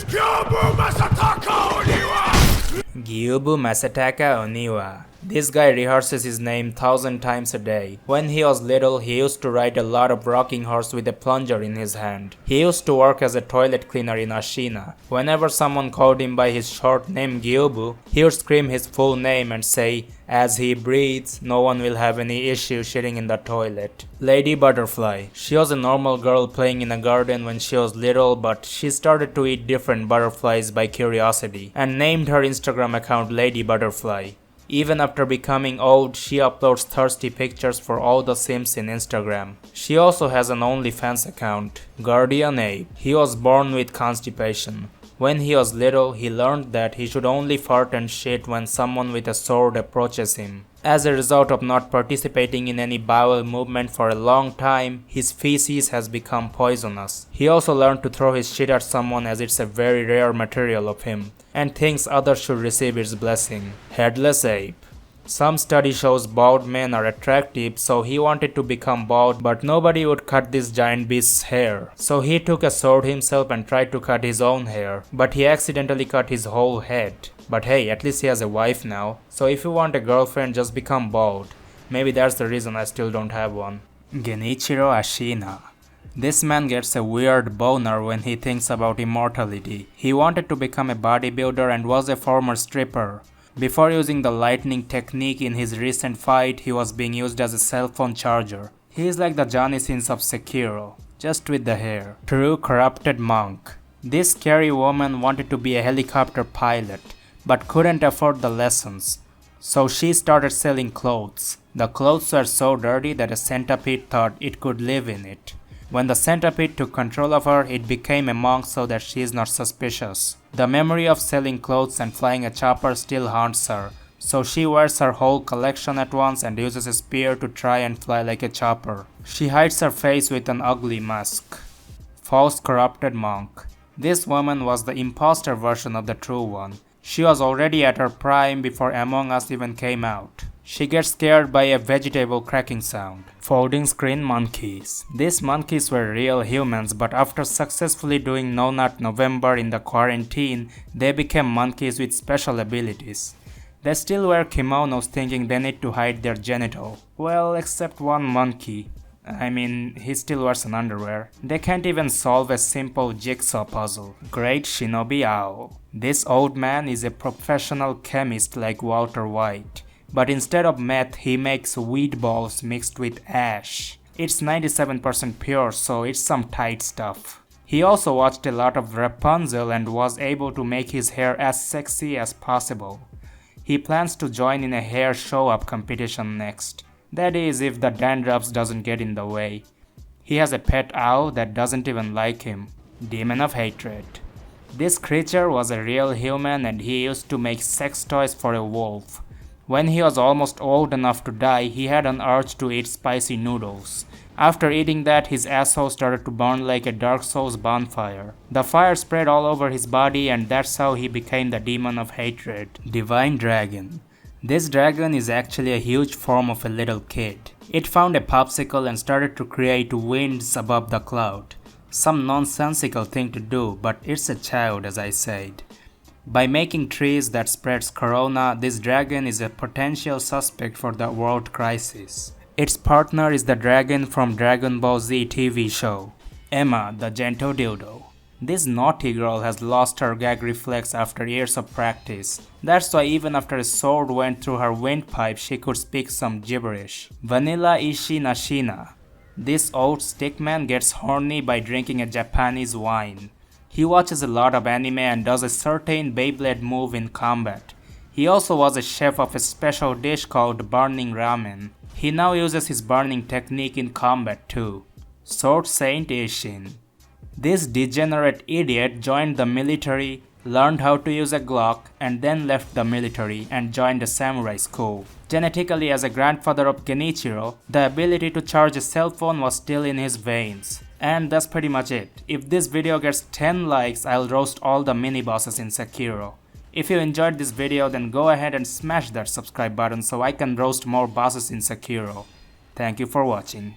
Gyubu Masataka Oniwa. This guy rehearses his name 1,000 times a day. When he was little, he used to ride a lot of rocking horse with a plunger in his hand. He used to work as a toilet cleaner in Ashina. Whenever someone called him by his short name Gyubu, he would scream his full name and say, "As he breathes, no one will have any issue shitting in the toilet." Lady Butterfly. She was a normal girl playing in a garden when she was little, but she started to eat different butterflies by curiosity and named her Instagram account Lady Butterfly. Even after becoming old, she uploads thirsty pictures for all the Sims in Instagram. She also has an OnlyFans account, Guardian Ape. He was born with constipation. When he was little, he learned that he should only fart and shit when someone with a sword approaches him. As a result of not participating in any bowel movement for a long time, his feces has become poisonous. He also learned to throw his shit at someone as it's a very rare material of him, and thinks others should receive its blessing. Headless Ape. Some study shows bald men are attractive, so he wanted to become bald, but nobody would cut this giant beast's hair. So he took a sword himself and tried to cut his own hair, but he accidentally cut his whole head. But hey, at least he has a wife now, so if you want a girlfriend, just become bald. Maybe that's the reason I still don't have one. Genichiro Ashina. This man gets a weird boner when he thinks about immortality. He wanted to become a bodybuilder and was a former stripper. Before using the lightning technique in his recent fight, he was being used as a cell phone charger. He is like the Johnny Sins of Sekiro, just with the hair. True corrupted monk. This scary woman wanted to be a helicopter pilot, but couldn't afford the lessons. So she started selling clothes. The clothes were so dirty that a centipede thought it could live in it. When the centipede took control of her, it became a monk so that she is not suspicious. The memory of selling clothes and flying a chopper still haunts her, so she wears her whole collection at once and uses a spear to try and fly like a chopper. She hides her face with an ugly mask. False corrupted monk. This woman was the imposter version of the true one. She was already at her prime before Among Us even came out. She gets scared by a vegetable cracking sound. Folding screen monkeys. These monkeys were real humans, but after successfully doing No Nut November in the quarantine, they became monkeys with special abilities. They still wear kimonos thinking they need to hide their genital. Well, except one monkey. I mean, he still wears an underwear. They can't even solve a simple jigsaw puzzle. Great Shinobi Owl. This old man is a professional chemist like Walter White. But instead of meth, he makes weed balls mixed with ash. It's 97% pure, so it's some tight stuff. He also watched a lot of Rapunzel and was able to make his hair as sexy as possible. He plans to join in a hair show-up competition next. That is, if the dandruffs doesn't get in the way. He has a pet owl that doesn't even like him. Demon of Hatred. This creature was a real human and he used to make sex toys for a wolf. When he was almost old enough to die, he had an urge to eat spicy noodles. After eating that, his asshole started to burn like a Dark Souls bonfire. The fire spread all over his body and that's how he became the Demon of Hatred. Divine Dragon. This dragon is actually a huge form of a little kid. It found a popsicle and started to create winds above the cloud. Some nonsensical thing to do, but it's a child, as I said. By making trees that spreads corona, this dragon is a potential suspect for the world crisis. Its partner is the dragon from Dragon Ball Z TV show, Emma, the gentle dildo. This naughty girl has lost her gag reflex after years of practice. That's why even after a sword went through her windpipe, she could speak some gibberish. Vanilla Ashina. This old stickman gets horny by drinking a Japanese wine. He watches a lot of anime and does a certain Beyblade move in combat. He also was a chef of a special dish called burning ramen. He now uses his burning technique in combat too. Sword Saint Ishin. This degenerate idiot joined the military, learned how to use a Glock, and then left the military and joined a samurai school. Genetically, as a grandfather of Genichiro, the ability to charge a cell phone was still in his veins. And that's pretty much it. If this video gets 10 likes, I'll roast all the mini bosses in Sekiro. If you enjoyed this video, then go ahead and smash that subscribe button so I can roast more bosses in Sekiro. Thank you for watching.